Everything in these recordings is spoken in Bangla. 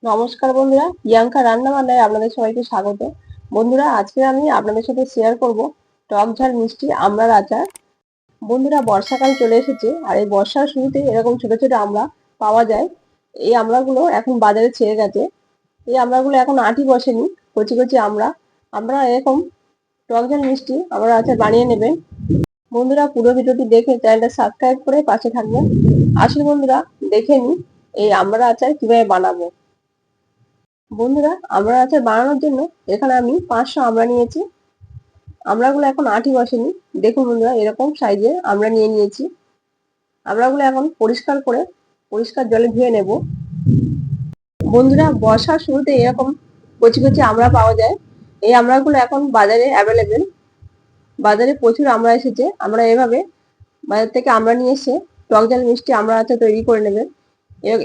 নমস্কার বন্ধুরা, প্রিয়াঙ্কা রান্না বান্নায় আপনাদের সবাইকে স্বাগত। বন্ধুরা, আজকে আমি আপনাদের সাথে শেয়ার করব টক ঝাল মিষ্টি আমড়ার আচার। বন্ধুরা, বর্ষাকাল চলে এসেছে আর এই বর্ষার শুরুতে এরকম ছোট ছোট আমড়া পাওয়া যায়। এই আমড়াগুলো এখন বাজারে ছেড়ে গেছে। এই আমড়াগুলো এখন আঁটি বসেনি, কচি কচি আমড়া। আপনারা এরকম টক ঝাল মিষ্টি আমড়ার আচার বানিয়ে নেবেন। বন্ধুরা, পুরো ভিডিওটি দেখে চ্যানেলটা সাবস্ক্রাইব করে পাশে থাকবেন। আসুন বন্ধুরা, দেখে নিই এই আমড়া আচার কিভাবে বানাবো। বন্ধুরা, আমড়ার আচার বানানোর জন্য এখানে আমি 500 আমড়া নিয়েছি। আমড়াগুলো এখন আঁটি বসেনি। দেখুন বন্ধুরা, এরকম সাইজের আমড়া নিয়ে নিয়েছি। আমড়াগুলো এখন পরিষ্কার করে পরিষ্কার জলে ধুয়ে নেব। বন্ধুরা, বর্ষার শুরুতে এরকম কচি কচি আমড়া পাওয়া যায়। এই আমড়াগুলো এখন বাজারে অ্যাভেলেবেল। বাজারে প্রচুর আমড়া এসেছে। আমরা এভাবে বাজার থেকে আমড়া নিয়ে এসে টক ঝাল মিষ্টি আমড়া আচার তৈরি করে নেবেন।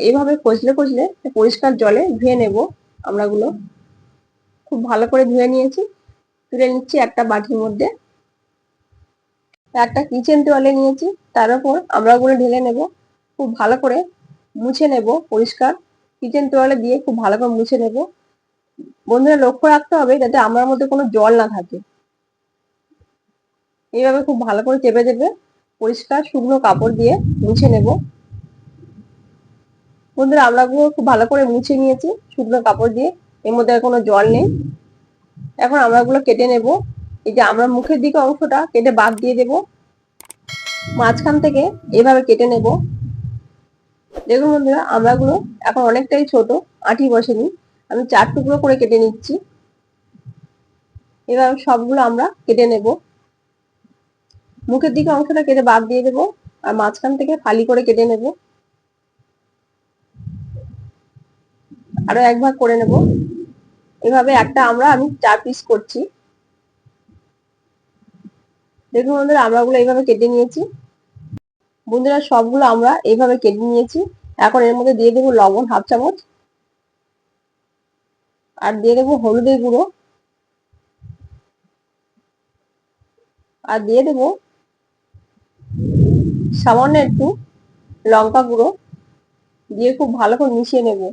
এইভাবে কচলে কচলে পরিষ্কার জলে ধুয়ে নেব। আমড়াগুলো খুব ভালো করে ধুয়ে নিয়েছি। তুলে নিচ্ছি একটা বাটির মধ্যে। একটা কিচেন তোয়ালে নিয়েছি, তার উপর আমড়াগুলো ঢেলে নেব। খুব ভালো করে মুছে নেব। পরিষ্কার কিচেন তোয়ালে দিয়ে খুব ভালো করে মুছে নেব। বন্ধুরা, লক্ষ্য রাখতে হবে যাতে আমড়ার মধ্যে কোনো জল না থাকে। এইভাবে খুব ভালো করে চেপে চেপে পরিষ্কার শুকনো কাপড় দিয়ে মুছে নেব। বন্ধুরা, আমড়াগুলো খুব ভালো করে মুছে নিয়েছি শুকনো কাপড় দিয়ে। এর মধ্যে আর কোনো জল নেই। এখন আমড়াগুলো কেটে নেব। এই যে আমরা মুখের দিকে অংশটা কেটে বাদ দিয়ে দেব। মাঝখান থেকে এভাবে কেটে নেব। দেখুন বন্ধুরা, আমড়াগুলো এখন অনেকটাই ছোট, আঁটি বসেনি। আমি 4 টুকরো করে কেটে নিচ্ছি। এভাবে সবগুলো আমরা কেটে নেব। মুখের দিকে অংশটা কেটে বাদ দিয়ে দেব আর মাঝখান থেকে ফালি করে কেটে নেব। আরো এক ভাগ করে নেব। এভাবে একটা আমরা আমি 4 পিস করছি। দেখুন বন্ধুরা, আমড়াগুলো এইভাবে কেটে নিয়েছি। বন্ধুরা, সবগুলো আমরা এইভাবে কেটে নিয়েছি। এখন এর মধ্যে দিয়ে দেবো লবণ হাফ চামচ, আর দিয়ে দেবো হলুদের গুঁড়ো, আর দিয়ে দেবো সামান্য একটু লঙ্কা গুঁড়ো। দিয়ে খুব ভালো করে মিশিয়ে নেব।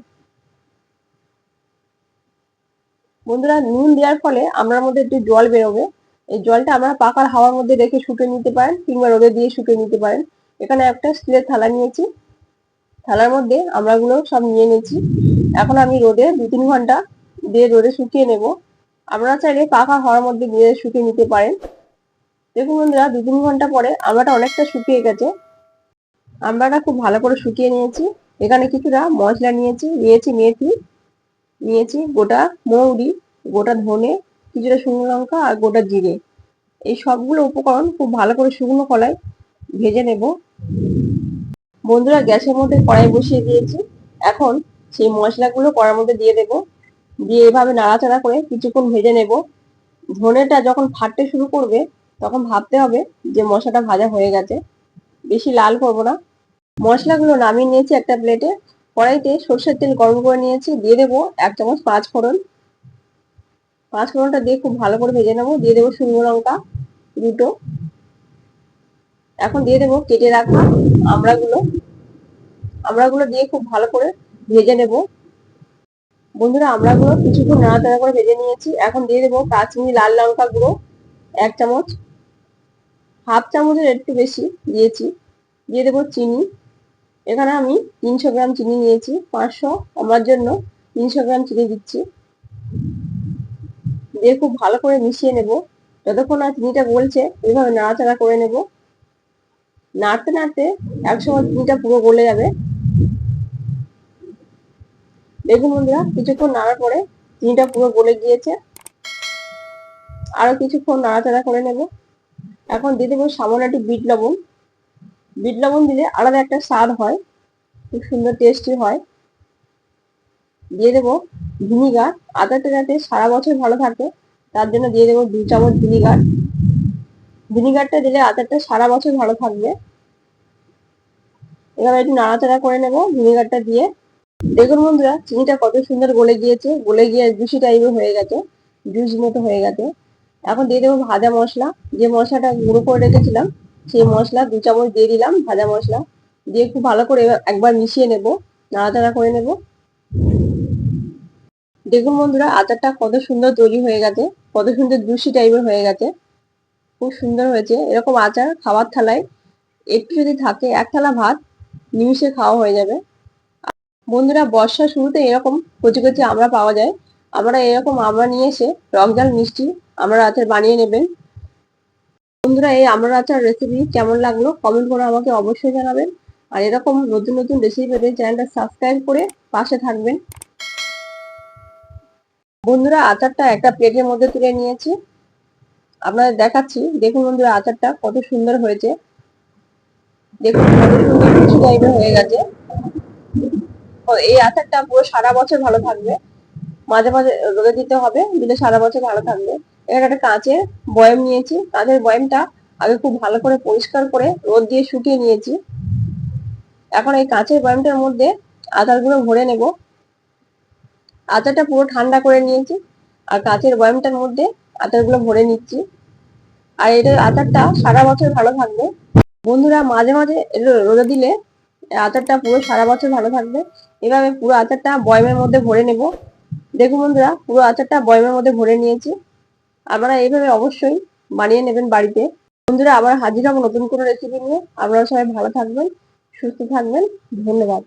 বন্ধুরা, নুন দেওয়ার ফলে আমড়ার মধ্যে একটু জল বেরোবে। এই জলটা আমরা পাখার হাওয়ার মধ্যে রেখে শুকিয়ে নিতে পারেন, কিংবা রোদে দিয়ে শুকিয়ে নিতে পারেন। এখানে একটা স্টিলের থালা নিয়েছি। থালার মধ্যে আমড়াগুলো সব নিয়ে নিয়েছি। এখন আমি রোদে 2-3 ঘন্টা দিয়ে রোদে শুকিয়ে নেব। আপনারা চাইলে পাখা হাওয়ার মধ্যে দিয়ে শুকিয়ে নিতে পারেন। দেখুন বন্ধুরা, 2-3 ঘন্টা পরে আমড়াটা অনেকটা শুকিয়ে গেছে। আমড়াটা খুব ভালো করে শুকিয়ে নিয়েছি। এখানে কিছুটা মশলা নিয়েছি। মেথি, নিয়েছি গোটা মৌরি, গোটা ধনে, কিছুটা শুকনো লঙ্কা আর গোটা জিরে। এই সবগুলো উপকরণ খুব ভালো করে শুকনো কড়াই ভেজে নেব। বন্ধুরা, গ্যাসের মধ্যে কড়াই বসিয়ে দিয়েছি। এখন সেই মশলাগুলো কড়াইয়ের মধ্যে দিয়ে দেব। দিয়ে এভাবে নাড়াচাড়া করে কিছুক্ষণ ভেজে নেব। ধনেটা যখন ফাটতে শুরু করবে তখন ভাবতে হবে যে মশলাটা ভাজা হয়ে গেছে। বেশি লাল করবো না। মশলাগুলো নামিয়ে নিয়েছি একটা প্লেটে। কড়াইতে সরষের তেল গরম করে নিয়েছি। দিয়ে দেবো 1 চামচ 5 ফোড়ন। 5 ফোড়নটা দিয়ে খুব ভালো করে ভেজে নেবো। দিয়ে দেবো শুকনো লঙ্কা দুটো। এখন দিয়ে দেবো কেটে রাখা আমড়াগুলো। আমড়াগুলো দিয়ে খুব ভালো করে ভেজে নেব। বন্ধুরা, আমড়াগুলো কিছুক্ষণ নাড়াচাড়া করে ভেজে নিয়েছি। এখন দিয়ে দেবো কাশ্মীরি লাল লঙ্কা গুঁড়ো 1 চামচ, হাফ চামচের একটু বেশি দিয়েছি। দিয়ে দেবো চিনি। এখানে আমি 300 গ্রাম চিনি নিয়েছি। 500 আমার জন্য 300 গ্রাম চিনি দিচ্ছি। দিয়ে খুব ভালো করে মিশিয়ে নেব। যতক্ষণ না চিনিটা গলছে এইভাবে নাড়াচাড়া করে নেব। নাড়তে নাড়তে একসময় চিনিটা পুরো গলে যাবে। দেখুন বন্ধুরা, কিছুক্ষণ নাড়ার পরে চিনিটা পুরো গলে গিয়েছে। আরো কিছুক্ষণ নাড়াচাড়া করে নেব। এখন দিয়ে দেবো সামান্য একটু বিট লবণ। বিট লবণ দিলে আলাদা একটা স্বাদ হয়, খুব সুন্দর টেস্টি হয়। দিয়ে দেবো ভিনিগার। আচারটা যাতে সারা বছর ভালো থাকে তার জন্য দিয়ে দেবো 2 চামচ ভিনিগার। ভিনিগারটা দিলে আচারটা সারা বছর ভালো থাকবে। এবার একটু নাড়াচাড়া করে নেব ভিনিগারটা দিয়ে। দেখুন বন্ধুরা, চিনিটা কত সুন্দর গলে গিয়েছে। গলে গিয়ে জুসি টাইপের হয়ে গেছে, জুস মতো হয়ে গেছে। এখন দিয়ে দেবো ভাজা মশলা। যে মশলাটা গুঁড়ো করে রেখেছিলাম সেই মশলা 2 চামচ দিয়ে দিলাম। ভাজা মশলা দিয়ে খুব ভালো করে একবার মিশিয়ে নেব, নাড়াচাড়া করে নেব। দেখুন বন্ধুরা, আচারটা কত সুন্দর তৈরি হয়ে গেছে, কত সুন্দর জুসি টাইপের হয়ে গেছে, খুব সুন্দর হয়েছে। এরকম আচার খাবার থালায় একটু যদি থাকে, এক থালা ভাত নিমিষে খাওয়া হয়ে যাবে। বন্ধুরা, বর্ষার শুরুতে এরকম কচি কচি আমড়া পাওয়া যায়। আমরা এরকম আমড়া নিয়ে এসে টকঝাল মিষ্টি আমড়ার আচার বানিয়ে নেবেন। বন্ধুরা, এই আমড়ার আচার রেসিপি কেমন লাগলো কমেন্ট করে আমাকে অবশ্যই জানাবেন। আর এরকম নতুন নতুন রেসিপি পেতে চ্যানেলটা সাবস্ক্রাইব করে পাশে থাকবেন। বন্ধুরা, আচারটা একটা প্লেটের মধ্যে তুলে নিয়েছি, আপনাদের দেখাচ্ছি। দেখুন বন্ধুরা, আচারটা কত সুন্দর হয়েছে। দেখুন কত সুন্দর কিছু টাইপের হয়ে গেছে। এই আচারটা পুরো সারা বছর ভালো থাকবে। মাঝে মাঝে রোদে দিতে হবে, দিলে সারা বছর ভালো থাকবে। এখানে একটা কাঁচের বয়াম নিয়েছি, কাঁচের বয়ামটা আগে খুব ভালো করে পরিষ্কার করে রোদ দিয়ে শুকিয়ে নিয়েছি। এখন এই কাঁচের বয়ামটার মধ্যে আচারগুলো ভরে নেব। আচারটা পুরো ঠান্ডা করে নিয়েছি, আর কাঁচের বয়ামটার মধ্যে আচারগুলো ভরে নিচ্ছি। আর এটা আচারটা সারা বছর ভালো থাকবে। বন্ধুরা, মাঝে মাঝে রোদে দিলে আচারটা পুরো সারা বছর ভালো থাকবে। এভাবে পুরো আচারটা বয়ামের মধ্যে ভরে নেব। দেখুন বন্ধুরা, পুরো আচারটা বয়ামের মধ্যে ভরে নিয়েছি। আপনারা এইভাবে অবশ্যই বানিয়ে নেবেন বাড়িতে। বন্ধুরা, আবার হাজির হব নতুন কোনো রেসিপি নিয়ে। আপনারা সবাই ভালো থাকবেন, সুস্থ থাকবেন। ধন্যবাদ।